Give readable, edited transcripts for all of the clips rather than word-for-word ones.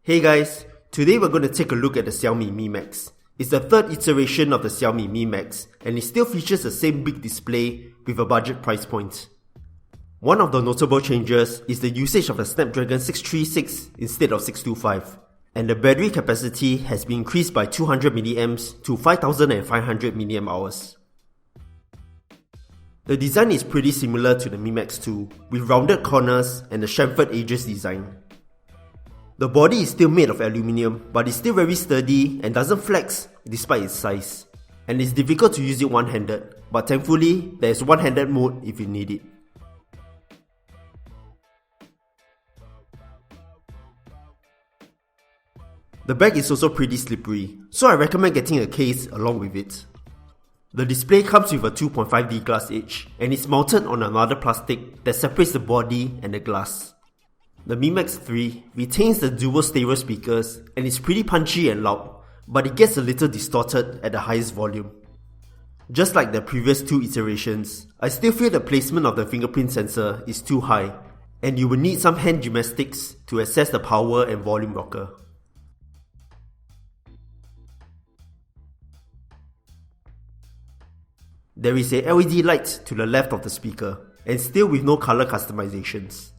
Hey guys, today we're going to take a look at the Xiaomi Mi Max. It's the third iteration of the Xiaomi Mi Max, and it still features the same big display with a budget price point. One of the notable changes is the usage of the Snapdragon 636 instead of 625, and the battery capacity has been increased by 200 mAh to 5500 mAh. The design is pretty similar to the Mi Max 2, with rounded corners and the chamfered edges design. The body is still made of aluminium, but it's still very sturdy and doesn't flex despite its size. And it's difficult to use it one-handed, but thankfully there is one-handed mode if you need it. The bag is also pretty slippery, so I recommend getting a case along with it. The display comes with a 2.5D glass edge, and it's mounted on another plastic that separates the body and the glass. The Mi Max 3 retains the dual stereo speakers and is pretty punchy and loud, but it gets a little distorted at the highest volume. Just like the previous two iterations, I still feel the placement of the fingerprint sensor is too high, and you will need some hand gymnastics to assess the power and volume rocker. There is a LED light to the left of the speaker, and still with no color customizations.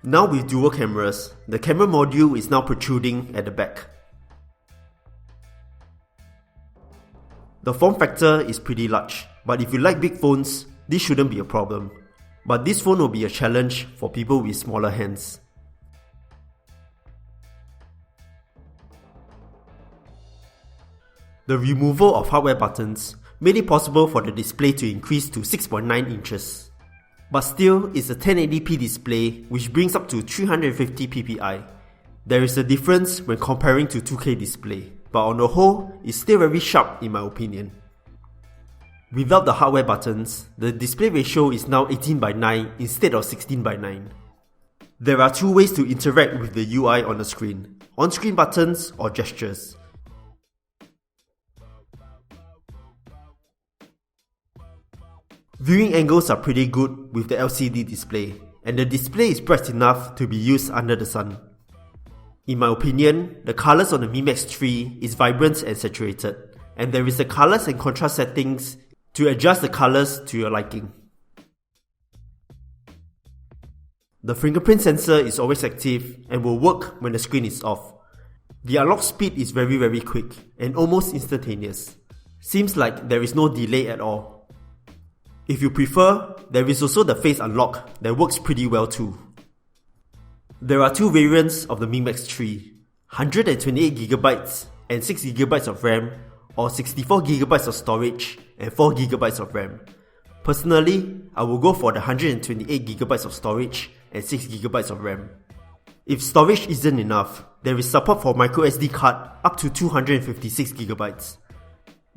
Now with dual cameras, the camera module is now protruding at the back. The form factor is pretty large, but if you like big phones, this shouldn't be a problem. But this phone will be a challenge for people with smaller hands. The removal of hardware buttons made it possible for the display to increase to 6.9 inches. But still, it's a 1080p display which brings up to 350 ppi. There is a difference when comparing to 2K display, but on the whole, it's still very sharp in my opinion. Without the hardware buttons, the display ratio is now 18:9 instead of 16:9. There are two ways to interact with the UI on the screen: on-screen buttons or gestures. Viewing angles are pretty good with the LCD display, and the display is bright enough to be used under the sun. In my opinion, the colours on the Mi Max 3 is vibrant and saturated, and there is the colours and contrast settings to adjust the colours to your liking. The fingerprint sensor is always active and will work when the screen is off. The unlock speed is very quick and almost instantaneous. Seems like there is no delay at all. If you prefer, there is also the face unlock that works pretty well too. There are two variants of the Mi Max 3, 128GB and 6GB of RAM, or 64GB of storage and 4GB of RAM. Personally, I will go for the 128GB of storage and 6GB of RAM. If storage isn't enough, there is support for microSD card up to 256GB.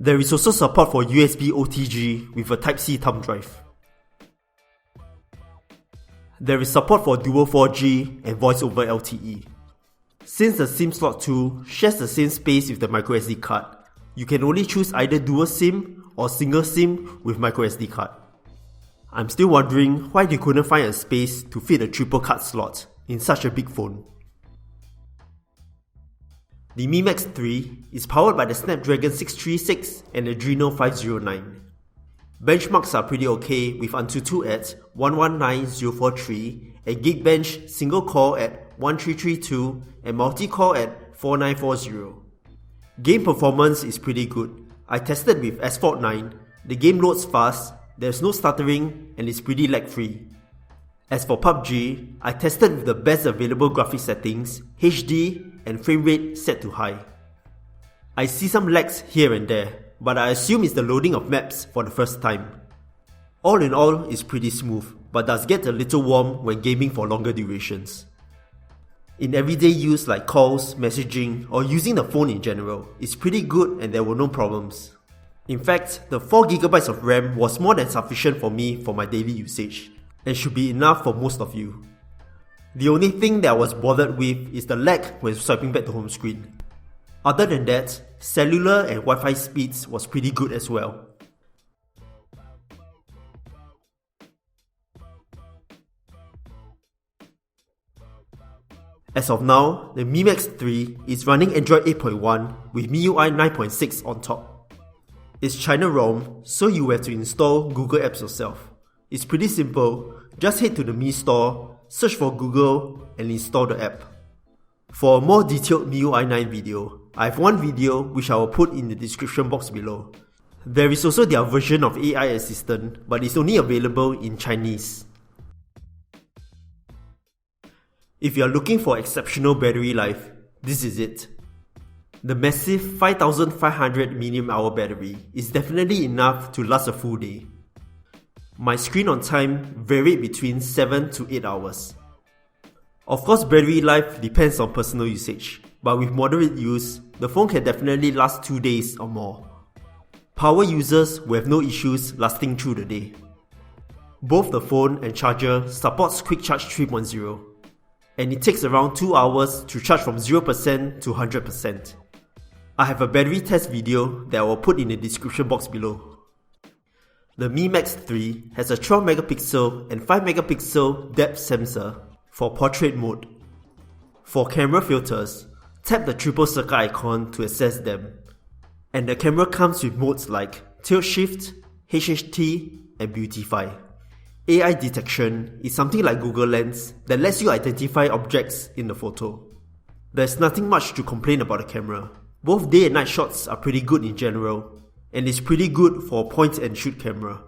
There is also support for USB OTG with a Type-C thumb drive. There is support for dual 4G and voice over LTE. Since the SIM slot 2 shares the same space with the microSD card, you can only choose either dual SIM or single SIM with microSD card. I'm still wondering why they couldn't find a space to fit a triple card slot in such a big phone. The Mi Max 3 is powered by the Snapdragon 636 and Adreno 509. Benchmarks are pretty okay with Antutu at 119043 and Geekbench single core at 1332 and multi-core at 4940. Game performance is pretty good. I tested with S4 9, the game loads fast, there's no stuttering and it's pretty lag-free. As for PUBG, I tested with the best available graphics settings, HD and frame rate set to high. I see some lags here and there, but I assume it's the loading of maps for the first time. All in all, it's pretty smooth, but does get a little warm when gaming for longer durations. In everyday use like calls, messaging, or using the phone in general, it's pretty good and there were no problems. In fact, the 4GB of RAM was more than sufficient for me for my daily usage, and should be enough for most of you. The only thing that I was bothered with is the lag when swiping back the home screen. Other than that, cellular and Wi-Fi speeds was pretty good as well. As of now, the Mi Max 3 is running Android 8.1 with MIUI 9.6 on top. It's China ROM, so you have to install Google Apps yourself. It's pretty simple, just head to the Mi Store, search for Google and install the app. For a more detailed MIUI 9 video, I have one video which I will put in the description box below. There is also their version of AI Assistant, but it's only available in Chinese. If you are looking for exceptional battery life, this is it. The massive 5500 mAh battery is definitely enough to last a full day. My screen on time varied between 7 to 8 hours. Of course, battery life depends on personal usage, but with moderate use, the phone can definitely last 2 days or more. Power users will have no issues lasting through the day. Both the phone and charger supports Quick Charge 3.0, and it takes around 2 hours to charge from 0% to 100%. I have a battery test video that I will put in the description box below. The Mi Max 3 has a 12 megapixel and 5 megapixel depth sensor for portrait mode. For camera filters, tap the triple circle icon to access them. And the camera comes with modes like tilt shift, HHT, and beautify. AI detection is something like Google Lens that lets you identify objects in the photo. There's nothing much to complain about the camera. Both day and night shots are pretty good in general, and it's pretty good for a point and shoot camera.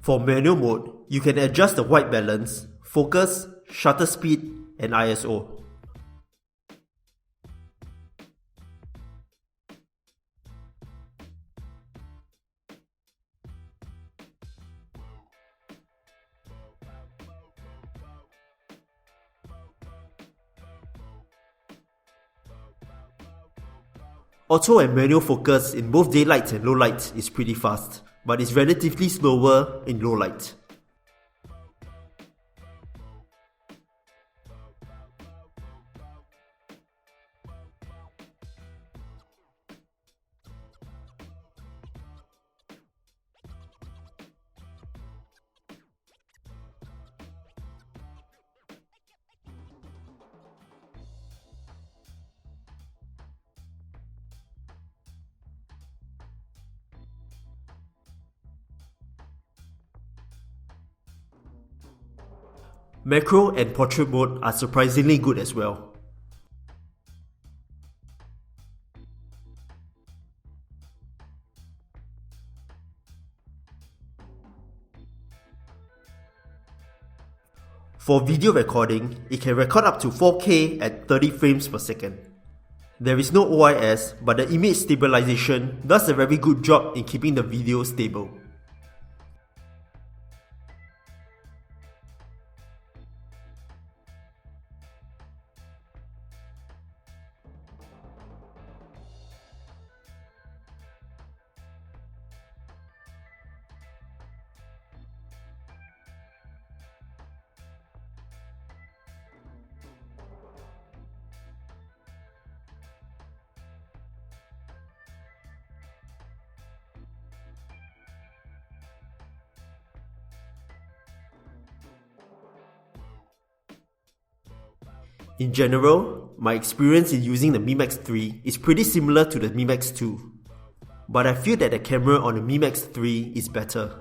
For manual mode, you can adjust the white balance, focus, shutter speed, and ISO. Auto and manual focus in both daylight and low light is pretty fast, but it's relatively slower in low light. Macro and portrait mode are surprisingly good as well. For video recording, it can record up to 4K at 30 frames per second. There is no OIS, but the image stabilization does a very good job in keeping the video stable. In general, my experience in using the Mi Max 3 is pretty similar to the Mi Max 2, but I feel that the camera on the Mi Max 3 is better.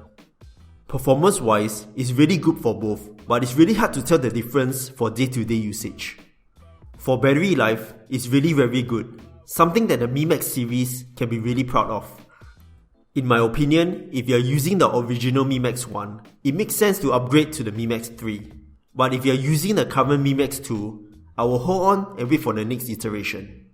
Performance-wise, it's really good for both, but it's really hard to tell the difference for day-to-day usage. For battery life, it's really very good, something that the Mi Max series can be really proud of. In my opinion, if you're using the original Mi Max 1, it makes sense to upgrade to the Mi Max 3. But if you're using the current Mi Max 2, I will hold on and wait for the next iteration.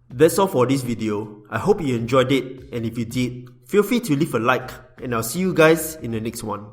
That's all for this video. I hope you enjoyed it, and if you did, feel free to leave a like, and I'll see you guys in the next one.